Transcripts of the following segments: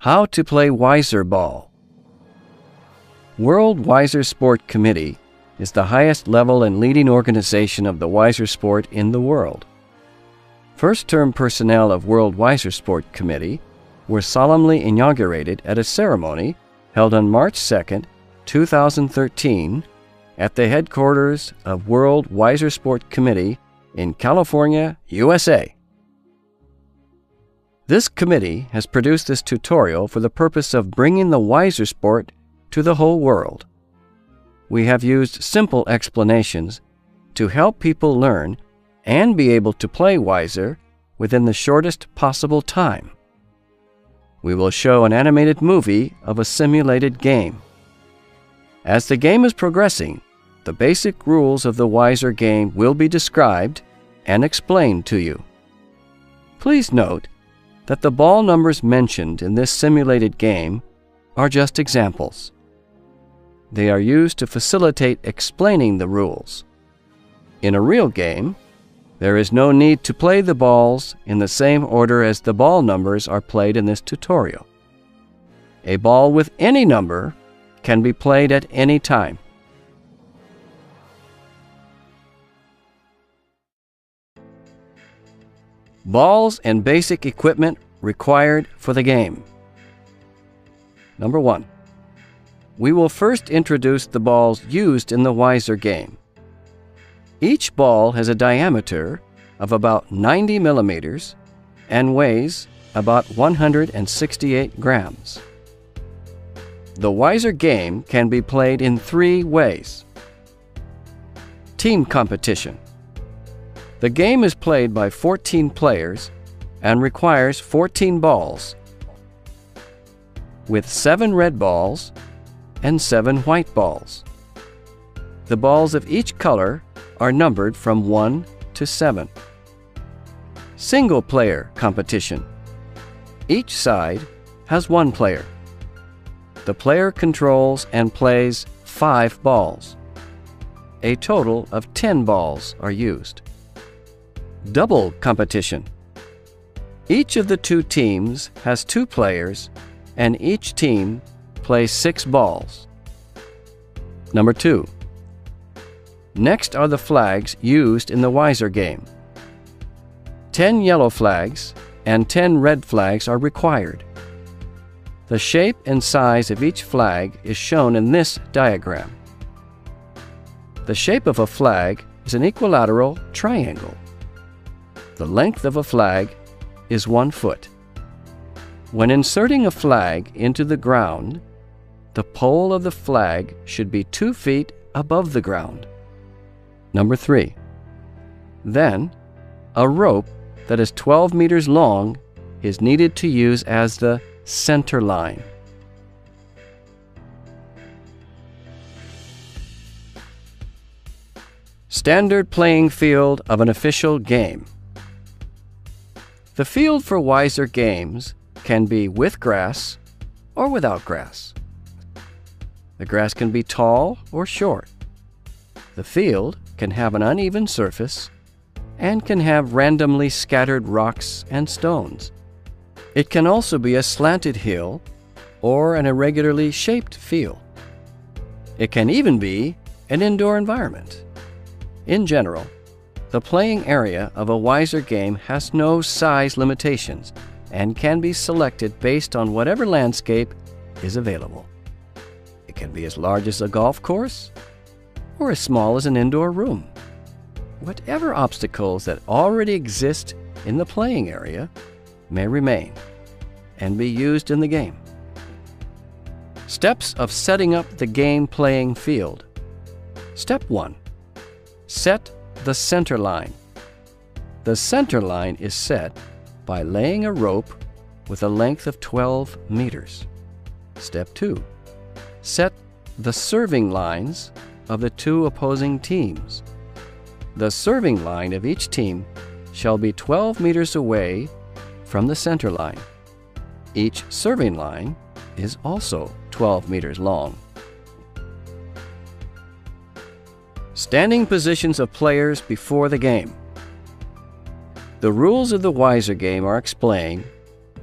How to play Wiser Ball. World Wiser Sport Committee is the highest level and leading organization of the Wiser sport in the world. First-term personnel of World Wiser Sport Committee were solemnly inaugurated at a ceremony held on March 2, 2013 at the headquarters of World Wiser Sport Committee in California, USA. This committee has produced this tutorial for the purpose of bringing the Wiser sport to the whole world. We have used simple explanations to help people learn and be able to play Wiser within the shortest possible time. We will show an animated movie of a simulated game. As the game is progressing, the basic rules of the Wiser game will be described and explained to you. Please note that the ball numbers mentioned in this simulated game are just examples. They are used to facilitate explaining the rules. In a real game, there is no need to play the balls in the same order as the ball numbers are played in this tutorial. A ball with any number can be played at any time. Balls and basic equipment required for the game. Number 1. We will first introduce the balls used in the Wiser game. Each ball has a diameter of about 90 millimeters and weighs about 168 grams. The Wiser game can be played in 3 ways. Team competition. The game is played by 14 players and requires 14 balls, with 7 red balls and 7 white balls. The balls of each color are numbered from 1 to 7. Single-player competition. Each side has 1 player. The player controls and plays 5 balls. A total of 10 balls are used. Double competition. Each of the 2 teams has 2 players, and each team plays 6 balls. Number 2. Next are the flags used in the Wiser game. 10 yellow flags and 10 red flags are required. The shape and size of each flag is shown in this diagram. The shape of a flag is an equilateral triangle. The length of a flag is 1 foot. When inserting a flag into the ground, the pole of the flag should be 2 feet above the ground. Number 3. Then, a rope that is 12 meters long is needed to use as the center line. Standard playing field of an official game. The field for Wiser games can be with grass or without grass. The grass can be tall or short. The field can have an uneven surface and can have randomly scattered rocks and stones. It can also be a slanted hill or an irregularly shaped field. It can even be an indoor environment. In general, the playing area of a Wiser game has no size limitations and can be selected based on whatever landscape is available. It can be as large as a golf course or as small as an indoor room. Whatever obstacles that already exist in the playing area may remain and be used in the game. Steps of setting up the game playing field. Step 1. Set the center line. The center line is set by laying a rope with a length of 12 meters. Step 2. Set the serving lines of the 2 opposing teams. The serving line of each team shall be 12 meters away from the center line. Each serving line is also 12 meters long. Standing positions of players before the game. The rules of the Wiser game are explained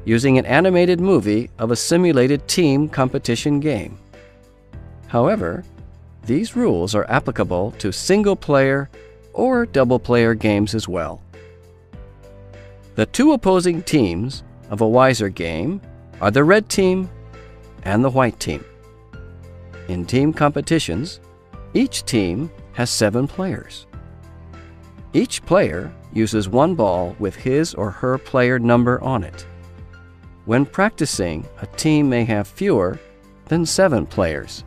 using an animated movie of a simulated team competition game. However, these rules are applicable to single-player or double-player games as well. The two opposing teams of a Wiser game are the red team and the white team. In team competitions, each team has 7 players. Each player uses one ball with his or her player number on it. When practicing, a team may have fewer than 7 players.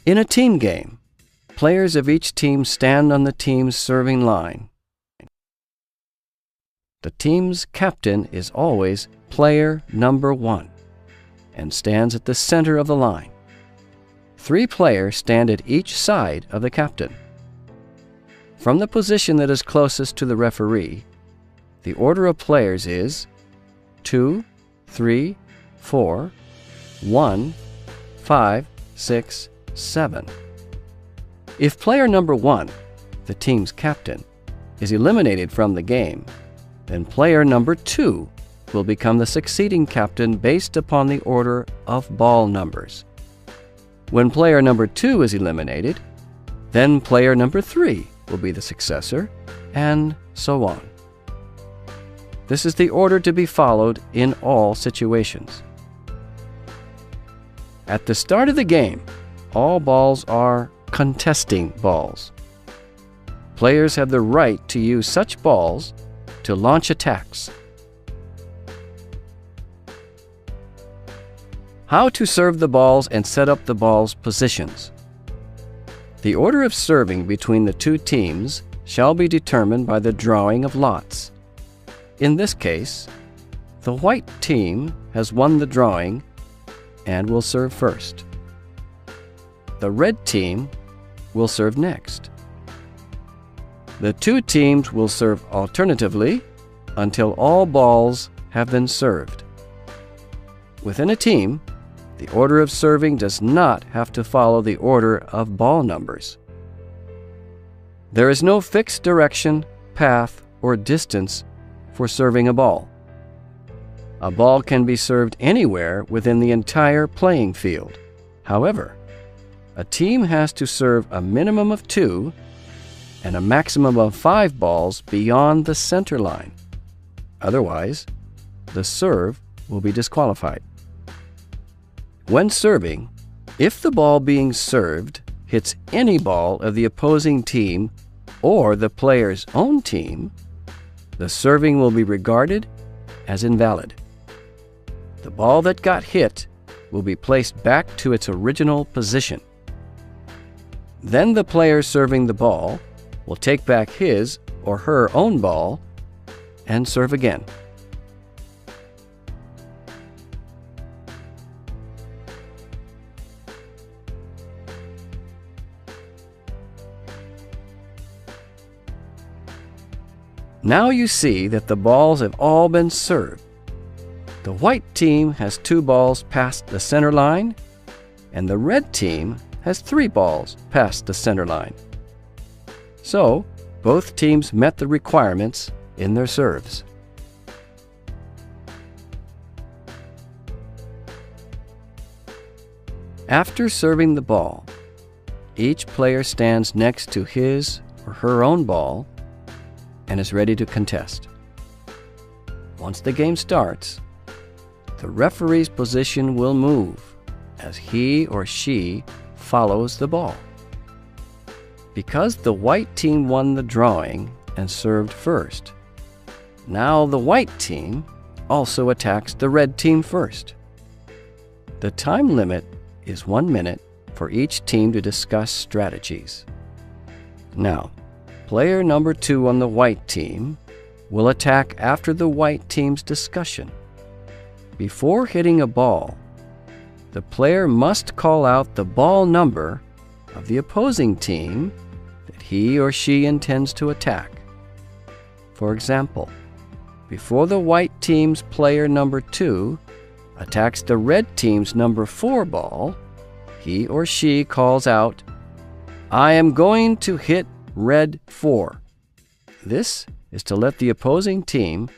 In a team game, players of each team stand on the team's serving line. The team's captain is always player number 1 and stands at the center of the line. 3 players stand at each side of the captain. From the position that is closest to the referee, the order of players is 2, 3, 4, 1, 5, 6, 7. If player number 1, the team's captain, is eliminated from the game, then player number 2 will become the succeeding captain based upon the order of ball numbers. When player number 2 is eliminated, then player number 3 will be the successor, and so on. This is the order to be followed in all situations. At the start of the game, all balls are contesting balls. Players have the right to use such balls to launch attacks. How to serve the balls and set up the balls' positions. The order of serving between the two teams shall be determined by the drawing of lots. In this case, the white team has won the drawing and will serve first. The red team will serve next. The two teams will serve alternatively until all balls have been served. Within a team, the order of serving does not have to follow the order of ball numbers. There is no fixed direction, path, or distance for serving a ball. A ball can be served anywhere within the entire playing field. However, a team has to serve a minimum of 2 and a maximum of 5 balls beyond the center line. Otherwise, the serve will be disqualified. When serving, if the ball being served hits any ball of the opposing team or the player's own team, the serving will be regarded as invalid. The ball that got hit will be placed back to its original position. Then the player serving the ball will take back his or her own ball and serve again. Now you see that the balls have all been served. The white team has 2 balls past the center line, and the red team has 3 balls past the center line. So, both teams met the requirements in their serves. After serving the ball, each player stands next to his or her own ball and is ready to contest. Once the game starts, the referee's position will move as he or she follows the ball. Because the white team won the drawing and served first, now the white team also attacks the red team first. The time limit is 1 minute for each team to discuss strategies. Now, player number 2 on the white team will attack after the white team's discussion. Before hitting a ball, the player must call out the ball number of the opposing team that he or she intends to attack. For example, before the white team's player number 2 attacks the red team's number 4 ball, he or she calls out, "I am going to hit red 4. This is to let the opposing team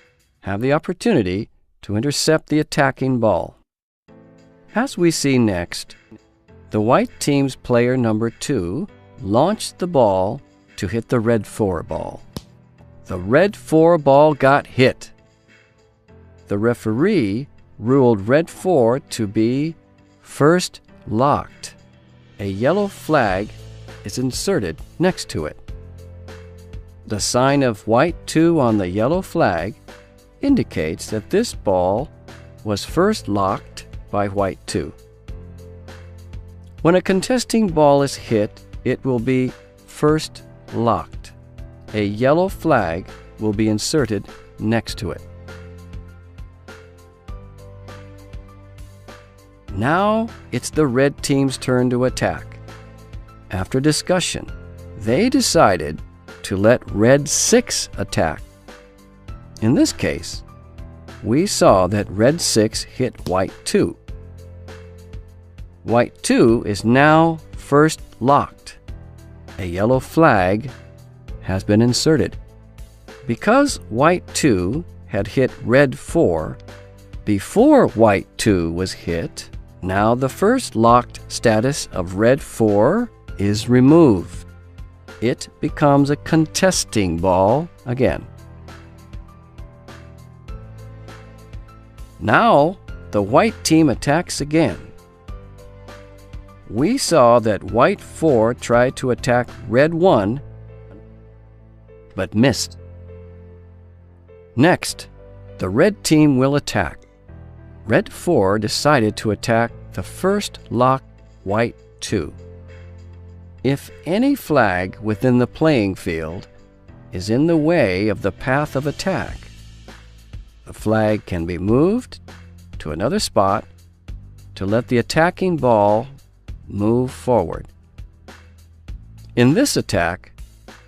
have the opportunity to intercept the attacking ball. As we see next, the white team's player number 2 launched the ball to hit the red 4 ball. The red 4 ball got hit. The referee ruled red 4 to be first locked. A yellow flag is inserted next to it. The sign of white 2 on the yellow flag indicates that this ball was first locked by white 2. When a contesting ball is hit, it will be first locked. A yellow flag will be inserted next to it. Now it's the red team's turn to attack. After discussion, they decided to let red 6 attack. In this case, we saw that red 6 hit white 2. White 2 is now first locked. A yellow flag has been inserted. Because white 2 had hit red 4 before white 2 was hit, now the first locked status of red 4 is removed. It becomes a contesting ball again. Now the white team attacks again. We saw that white 4 tried to attack red 1, but missed. Next, the red team will attack. Red 4 decided to attack the first locked white 2. If any flag within the playing field is in the way of the path of attack, the flag can be moved to another spot to let the attacking ball move forward. In this attack,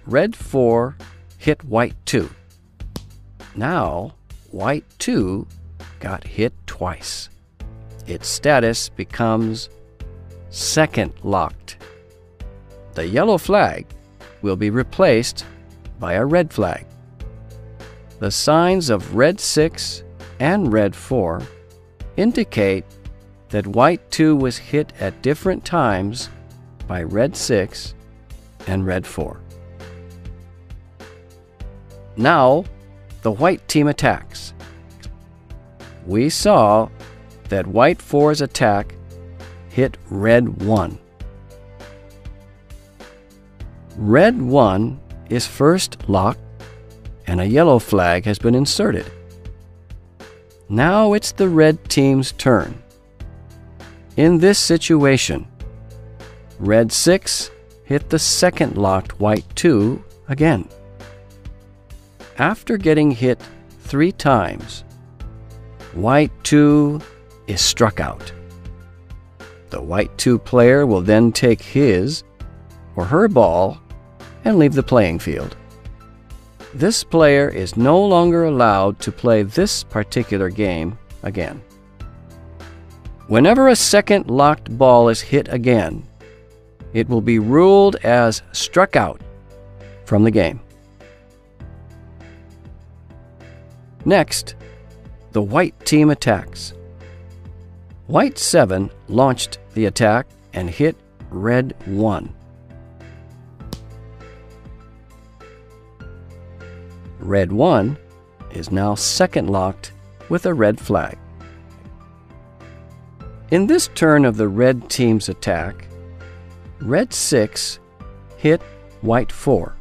red 4 hit white 2. Now, white 2 got hit twice. Its status becomes second locked. The yellow flag will be replaced by a red flag. The signs of red 6 and red 4 indicate that white 2 was hit at different times by red 6 and red 4. Now, the white team attacks. We saw that white 4's attack hit red 1. Red 1 is first locked, and a yellow flag has been inserted. Now it's the red team's turn. In this situation, red 6 hit the second locked white 2 again. After getting hit 3 times, white 2 is struck out. The white 2 player will then take his or her ball and leave the playing field. This player is no longer allowed to play this particular game again. Whenever a second locked ball is hit again, it will be ruled as struck out from the game. Next, the white team attacks. White 7 launched the attack and hit red 1. Red 1 is now second locked with a red flag. In this turn of the red team's attack, red 6 hit white 4.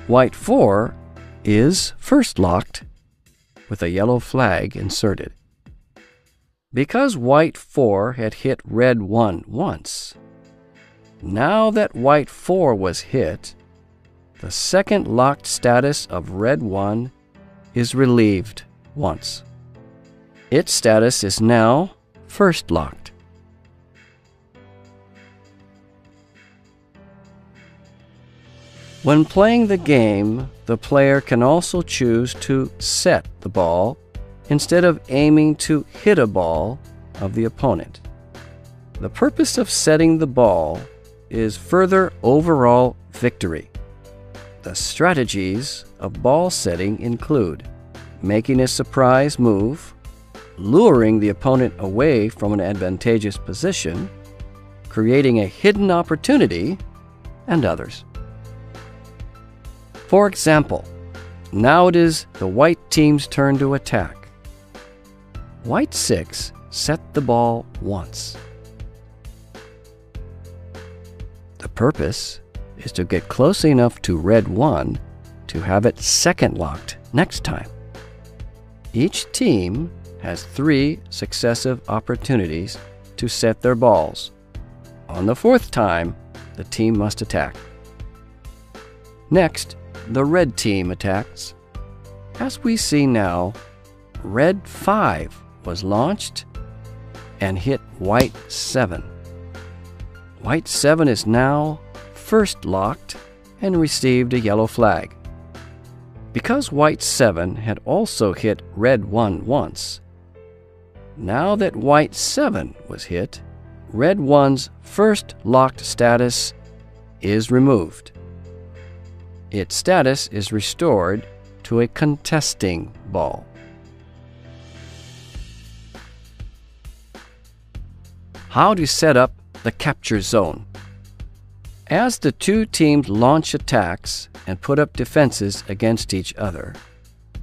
White 4 is first locked with a yellow flag inserted. Because white 4 had hit red 1 once, now that white 4 was hit, the second locked status of red 1 is relieved once. Its status is now first locked. When playing the game, the player can also choose to set the ball instead of aiming to hit a ball of the opponent. The purpose of setting the ball is further overall victory. The strategies of ball setting include making a surprise move, luring the opponent away from an advantageous position, creating a hidden opportunity, and others. For example, now it is the white team's turn to attack. White 6 set the ball once. The purpose is to get close enough to red 1 to have it second locked next time. Each team has 3 successive opportunities to set their balls. On the 4th time, the team must attack. Next, the red team attacks. As we see now, red 5 was launched and hit white 7. White 7 is now first locked and received a yellow flag. Because white 7 had also hit red 1 once, now that white 7 was hit, red 1's first locked status is removed. Its status is restored to a contesting ball. How to set up the capture zone. As the 2 teams launch attacks and put up defenses against each other,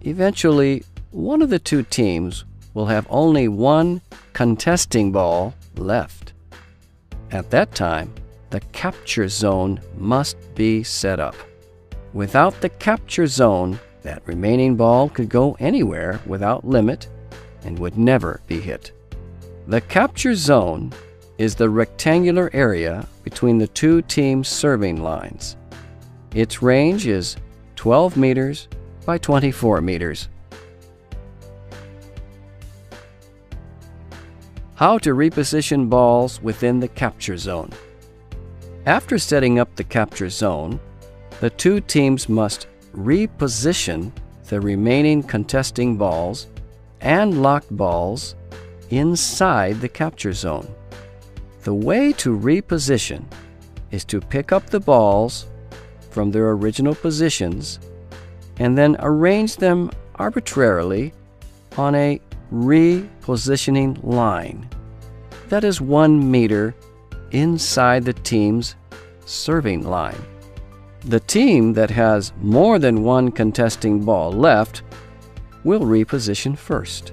eventually one of the 2 teams will have only 1 contesting ball left. At that time, the capture zone must be set up. Without the capture zone, that remaining ball could go anywhere without limit and would never be hit. The capture zone is the rectangular area between the 2 teams' serving lines. Its range is 12 meters by 24 meters. How to reposition balls within the capture zone. After setting up the capture zone, the 2 teams must reposition the remaining contesting balls and locked balls inside the capture zone. The way to reposition is to pick up the balls from their original positions and then arrange them arbitrarily on a repositioning line that is 1 meter inside the team's serving line. The team that has more than 1 contesting ball left will reposition first.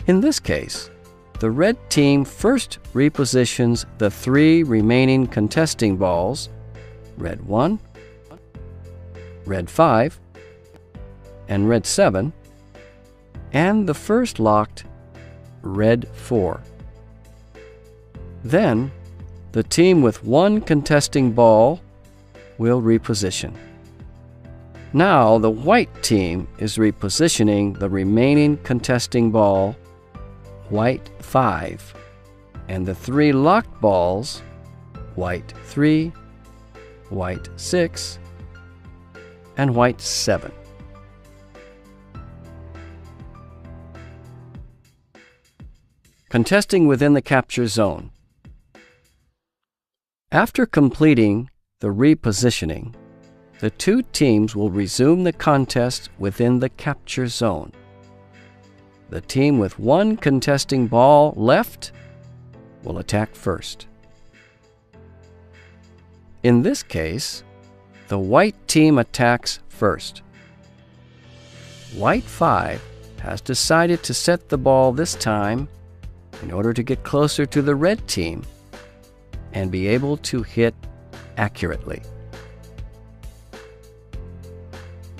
In this case, the red team first repositions the 3 remaining contesting balls, red 1, red 5, and red 7, and the first locked red 4. Then, the team with 1 contesting ball will reposition. Now the white team is repositioning the remaining contesting ball, white 5, and the 3 locked balls, white 3, white 6, and white 7. Contesting within the capture zone. After completing the repositioning, the 2 teams will resume the contest within the capture zone. The team with 1 contesting ball left will attack first. In this case, the white team attacks first. White 5 has decided to set the ball this time in order to get closer to the red team and be able to hit accurately.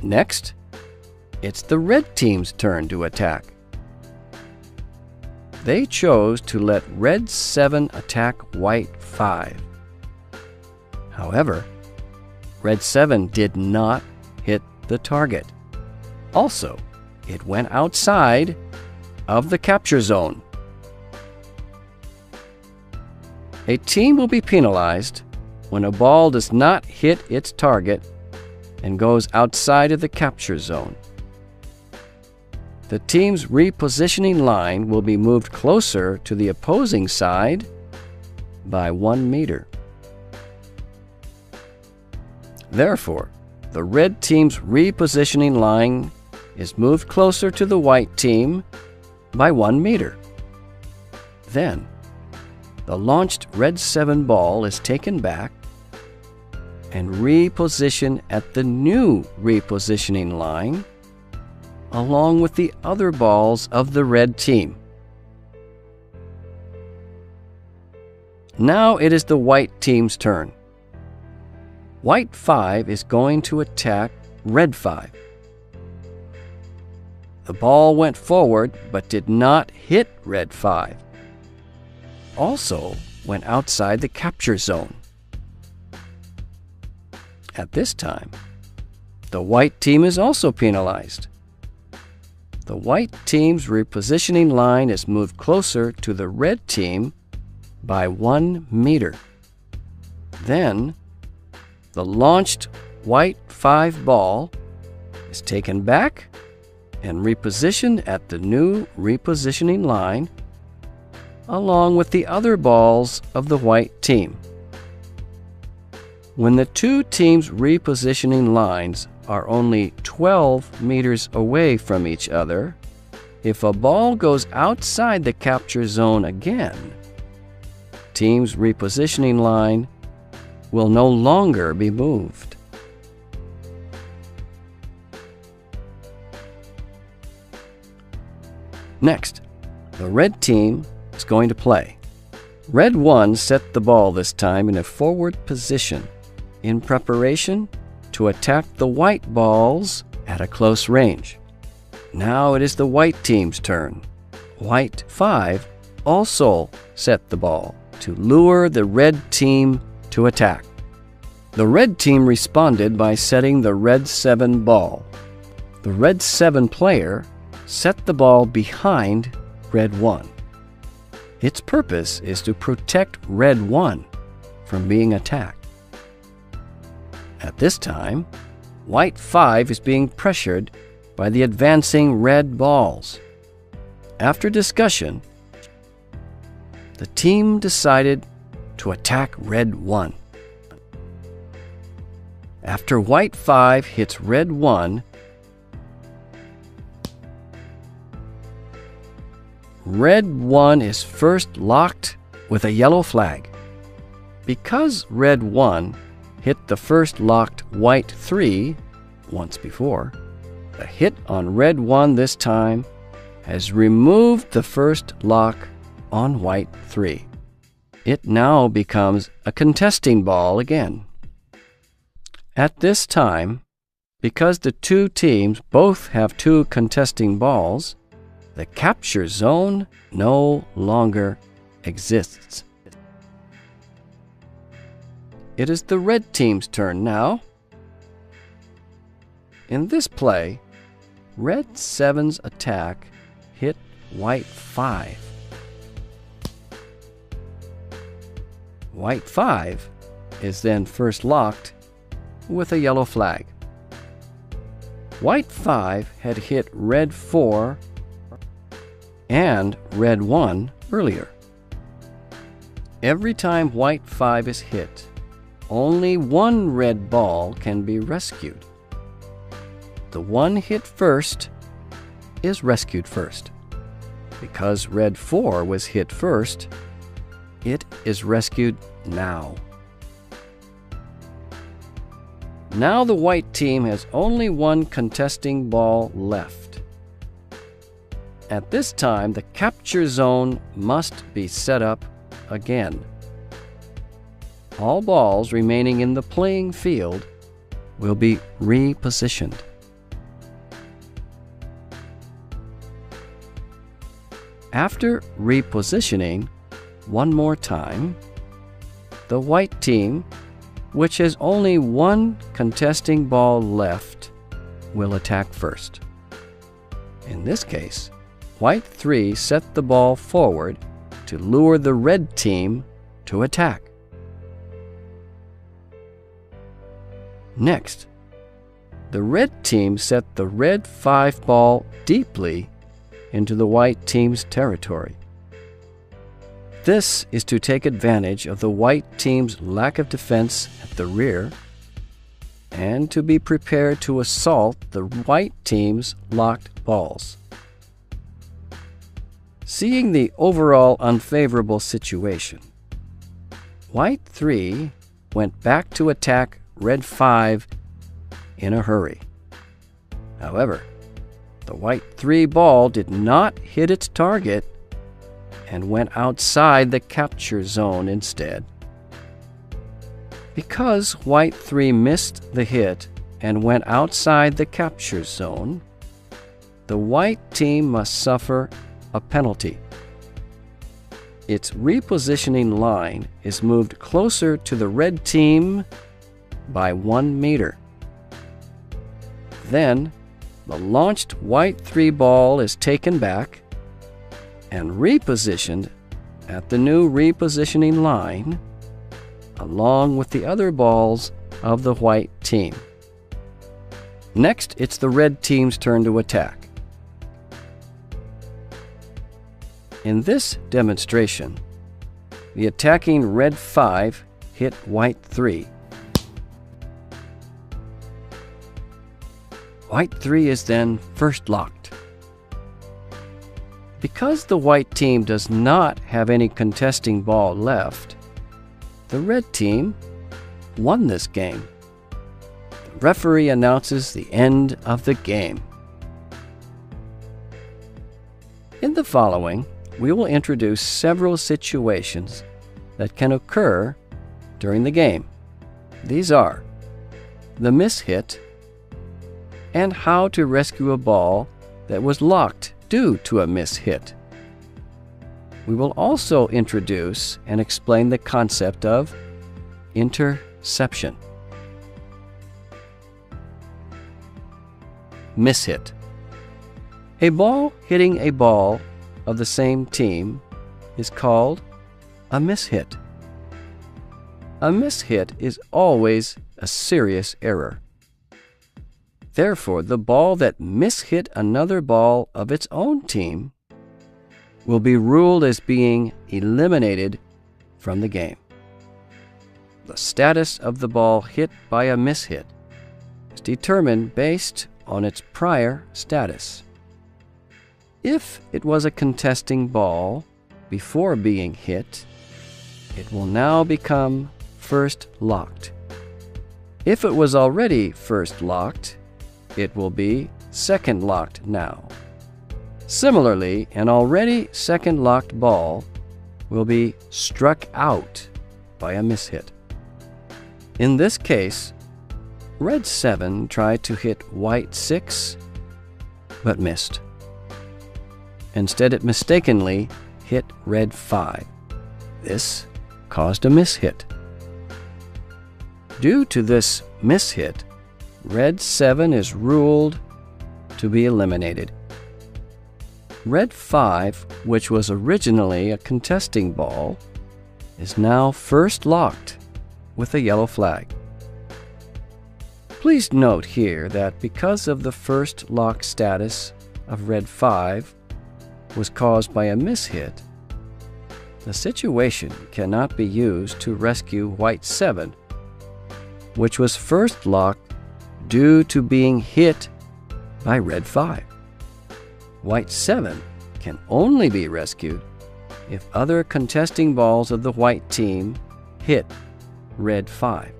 Next, it's the red team's turn to attack. They chose to let red 7 attack white 5. However, red 7 did not hit the target. Also, it went outside of the capture zone. A team will be penalized when a ball does not hit its target and goes outside of the capture zone. The team's repositioning line will be moved closer to the opposing side by 1 meter. Therefore, the red team's repositioning line is moved closer to the white team by 1 meter. Then, the launched red 7 ball is taken back and repositioned at the new repositioning line along with the other balls of the red team. Now it is the white team's turn. White 5 is going to attack red 5. The ball went forward but did not hit red 5. Also went outside the capture zone. At this time, the white team is also penalized. The white team's repositioning line is moved closer to the red team by 1 meter. Then, the launched white 5 ball is taken back and repositioned at the new repositioning line along with the other balls of the white team. When the two teams' repositioning lines are only 12 meters away from each other, if a ball goes outside the capture zone again, team's repositioning line will no longer be moved. Next, the red team is going to play. Red 1 set the ball this time in a forward position in preparation to attack the white balls at a close range. Now it is the white team's turn. White 5 also set the ball to lure the red team to attack. The red team responded by setting the red 7 ball. The red 7 player set the ball behind red 1. Its purpose is to protect red 1 from being attacked. At this time, white 5 is being pressured by the advancing red balls. After discussion, the team decided to attack red 1. After white 5 hits red 1, red 1 is first locked with a yellow flag. Because red 1 hit the first locked white 3 once before, the hit on red 1 this time has removed the first lock on white 3. It now becomes a contesting ball again. At this time, because the two teams both have 2 contesting balls, the capture zone no longer exists. It is the red team's turn now. In this play, red 7's attack hit white 5. White 5 is then first locked with a yellow flag. White 5 had hit red 4 and red 1 earlier. Every time white 5 is hit, only one red ball can be rescued. The one hit first is rescued first. Because red 4 was hit first, it is rescued now. Now the white team has only one contesting ball left. At this time, the capture zone must be set up again. All balls remaining in the playing field will be repositioned. After repositioning one more time, the white team, which has only one contesting ball left, will attack first. In this case, white 3 set the ball forward to lure the red team to attack. Next, the red team set the red 5 ball deeply into the white team's territory. This is to take advantage of the white team's lack of defense at the rear and to be prepared to assault the white team's locked balls. Seeing the overall unfavorable situation, White 3 went back to attack Red 5 in a hurry. However, the White 3 ball did not hit its target and went outside the capture zone instead. Because White 3 missed the hit and went outside the capture zone, the White team must suffer a penalty. Its repositioning line is moved closer to the Red team by 1 meter. Then, the launched White 3 ball is taken back and repositioned at the new repositioning line, along with the other balls of the White team. Next, it's the Red team's turn to attack. In this demonstration, the attacking Red 5 hit White 3. White 3 is then first locked. Because the White team does not have any contesting ball left, the Red team won this game. The referee announces the end of the game. In the following, we will introduce several situations that can occur during the game. These are the mishit and how to rescue a ball that was locked due to a mishit. We will also introduce and explain the concept of interception. Mishit. A ball hitting a ball of the same team is called a mishit. A mishit is always a serious error. Therefore, the ball that mishit another ball of its own team will be ruled as being eliminated from the game. The status of the ball hit by a mishit is determined based on its prior status. If it was a contesting ball before being hit, it will now become first locked. If it was already first locked, it will be second locked now. Similarly, an already second locked ball will be struck out by a mishit. In this case, Red 7 tried to hit White 6, but missed. Instead, it mistakenly hit Red 5. This caused a mishit. Due to this mishit, Red 7 is ruled to be eliminated. Red 5, which was originally a contesting ball, is now first locked with a yellow flag. Please note here that because of the first lock status of Red 5 was caused by a mishit, the situation cannot be used to rescue White 7, which was first locked due to being hit by Red 5. White 7 can only be rescued if other contesting balls of the White team hit Red 5.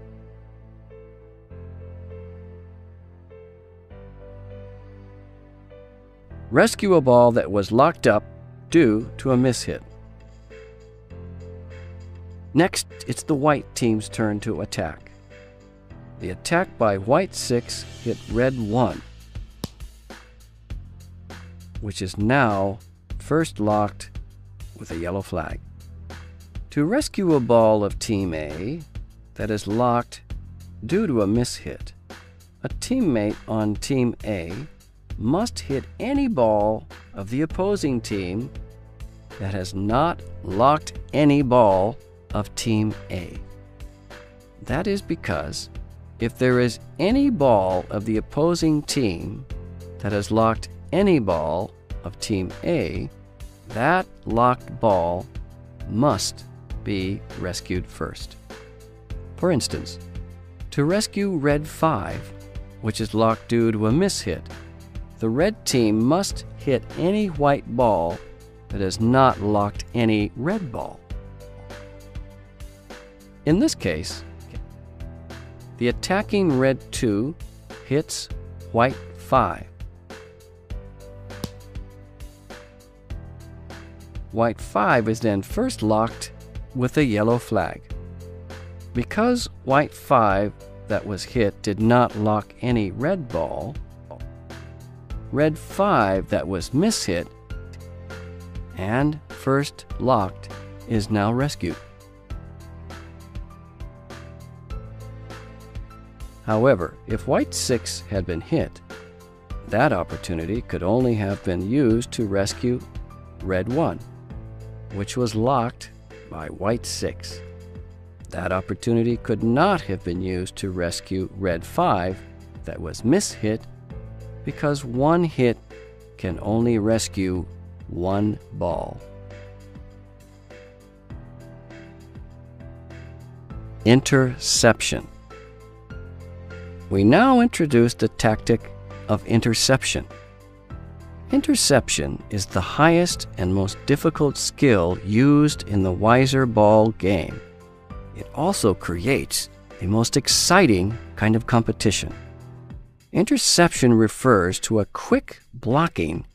Rescue a ball that was locked up due to a mishit. Next, it's the White team's turn to attack. The attack by White 6 hit Red 1, which is now first locked with a yellow flag. To rescue a ball of Team A that is locked due to a mishit, a teammate on Team A must hit any ball of the opposing team that has not locked any ball of Team A. That is because if there is any ball of the opposing team that has locked any ball of Team A, that locked ball must be rescued first. For instance, To rescue red 5, which is locked due to a mishit, the red team must hit any white ball that has not locked any red ball. In this case, the attacking red 2 hits white 5. White 5 is then first locked with a yellow flag. Because white 5 that was hit did not lock any red ball, red 5 that was mishit and first locked is now rescued. However, if white 6 had been hit, that opportunity could only have been used to rescue red 1, which was locked by white 6. That opportunity could not have been used to rescue red 5 that was mishit, because one hit can only rescue one ball. Interception. We now introduce the tactic of interception. Interception is the highest and most difficult skill used in the wiser ball game. It also creates the most exciting kind of competition. Interception refers to a quick blocking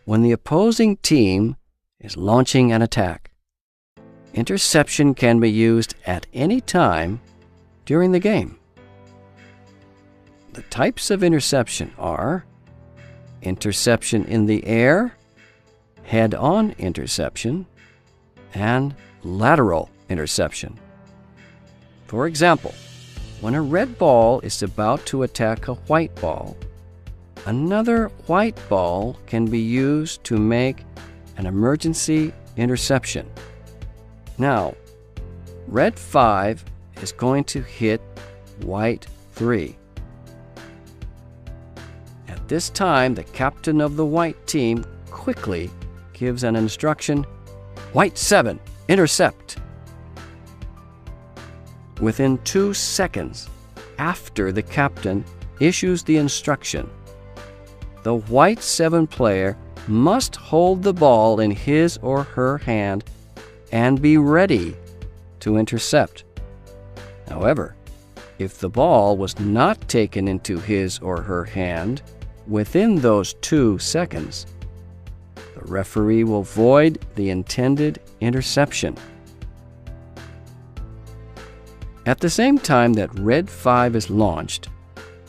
when the opposing team is launching an attack. Interception can be used at any time during the game. The types of interception are interception in the air, head-on interception, and lateral interception. For example, when a red ball is about to attack a white ball, another white ball can be used to make an emergency interception. Now, red 5 is going to hit white 3. At this time, the captain of the white team quickly gives an instruction, white 7, intercept. Within 2 seconds after the captain issues the instruction, the white 7 player must hold the ball in his or her hand and be ready to intercept. However, if the ball was not taken into his or her hand within those 2 seconds, the referee will void the intended interception. At the same time that red 5 is launched,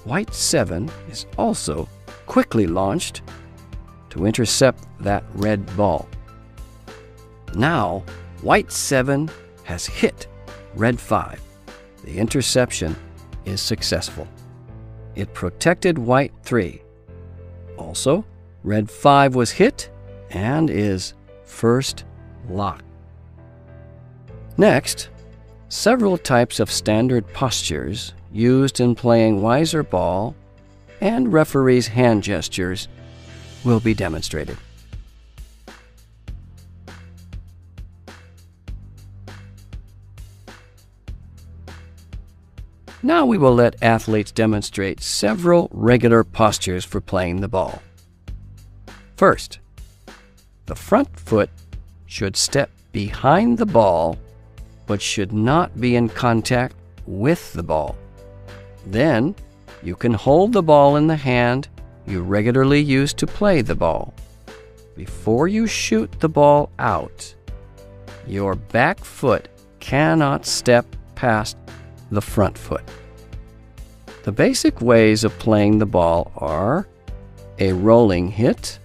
white 7 is also quickly launched to intercept that red ball. Now, white 7 has hit red 5. The interception is successful. It protected white 3. Also, red 5 was hit and is first locked. Next, several types of standard postures used in playing wiser ball and referees' hand gestures will be demonstrated. Now we will let athletes demonstrate several regular postures for playing the ball. First, the front foot should step behind the ball but should not be in contact with the ball. Then, you can hold the ball in the hand you regularly use to play the ball. Before you shoot the ball out, your back foot cannot step past the front foot. The basic ways of playing the ball are a rolling hit,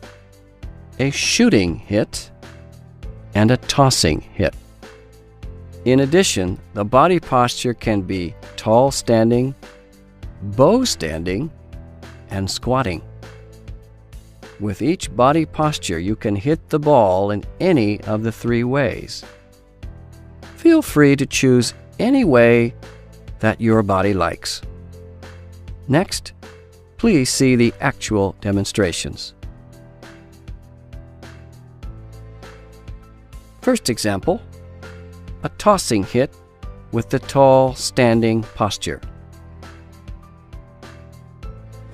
a shooting hit, and a tossing hit. In addition, the body posture can be tall standing, bow standing, and squatting. With each body posture, you can hit the ball in any of the 3 ways. Feel free to choose any way that your body likes. Next, please see the actual demonstrations. First example, a tossing hit with the tall standing posture.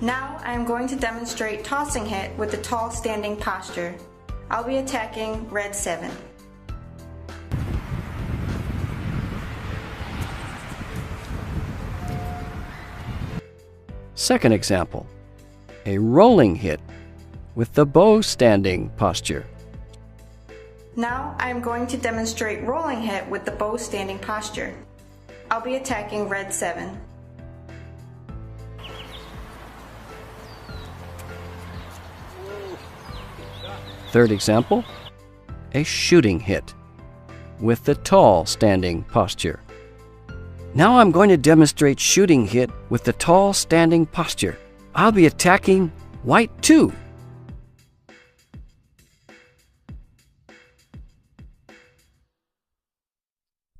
Now I am going to demonstrate tossing hit with the tall standing posture. I'll be attacking red 7. Second example, a rolling hit with the bow standing posture. Now I am going to demonstrate rolling hit with the bow standing posture. I'll be attacking red 7. Third example, a shooting hit with the tall standing posture. Now I'm going to demonstrate shooting hit with the tall standing posture. I'll be attacking white 2.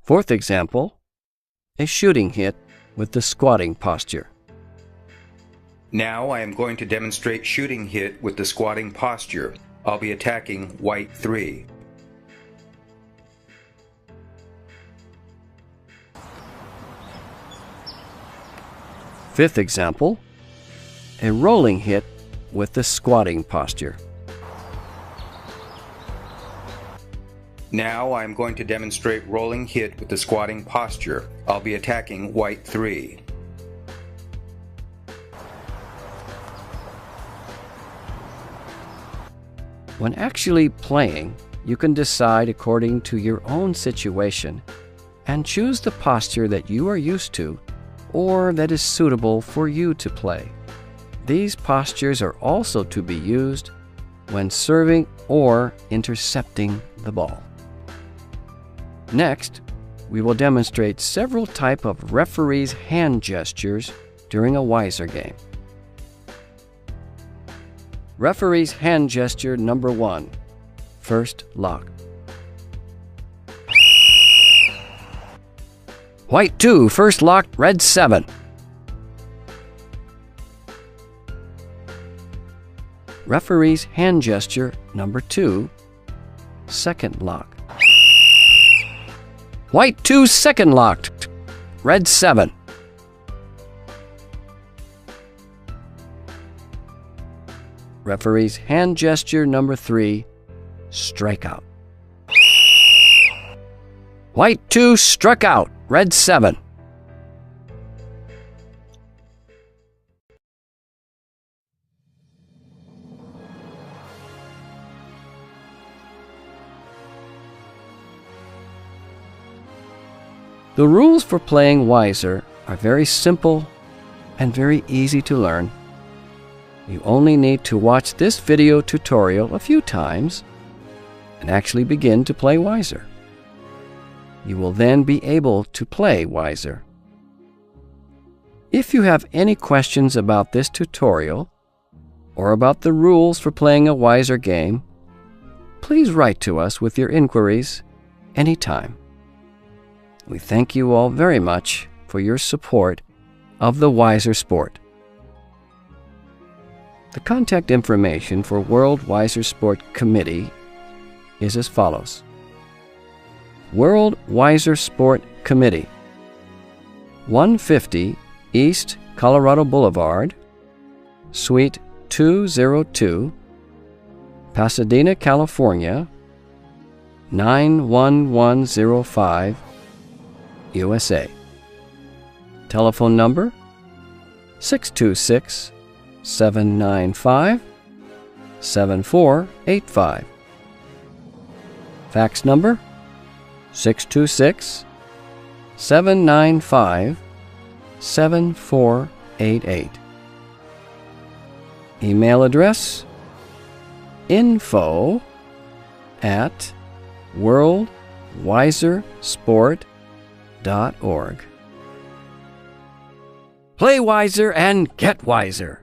Fourth example, a shooting hit with the squatting posture. Now I am going to demonstrate shooting hit with the squatting posture. I'll be attacking white 3. Fifth example, a rolling hit with the squatting posture. Now I am going to demonstrate rolling hit with the squatting posture. I'll be attacking white 3. When actually playing, you can decide according to your own situation and choose the posture that you are used to or that is suitable for you to play. These postures are also to be used when serving or intercepting the ball. Next, we will demonstrate several types of referee's hand gestures during a Weiser game. Referee's hand gesture number 1, first lock. White 2, first lock, red 7. Referee's hand gesture number 2, second lock. White 2, second locked, red 7. Referee's hand gesture number 3, strikeout. White 2, struck out, red 7. The rules for playing Weiser are very simple and very easy to learn. You only need to watch this video tutorial a few times and actually begin to play Weiser. You will then be able to play Weiser. If you have any questions about this tutorial or about the rules for playing a Weiser game, please write to us with your inquiries anytime. We thank you all very much for your support of the Weiser sport. The contact information for World Weiser Sport Committee is as follows. World Weiser Sport Committee, 150 East Colorado Boulevard, Suite 202, Pasadena, California, 91105, USA. Telephone number 626-795-7485. Fax number 626-795-7488. Email address info@worldwisersport.org. Play Weiser and get wiser.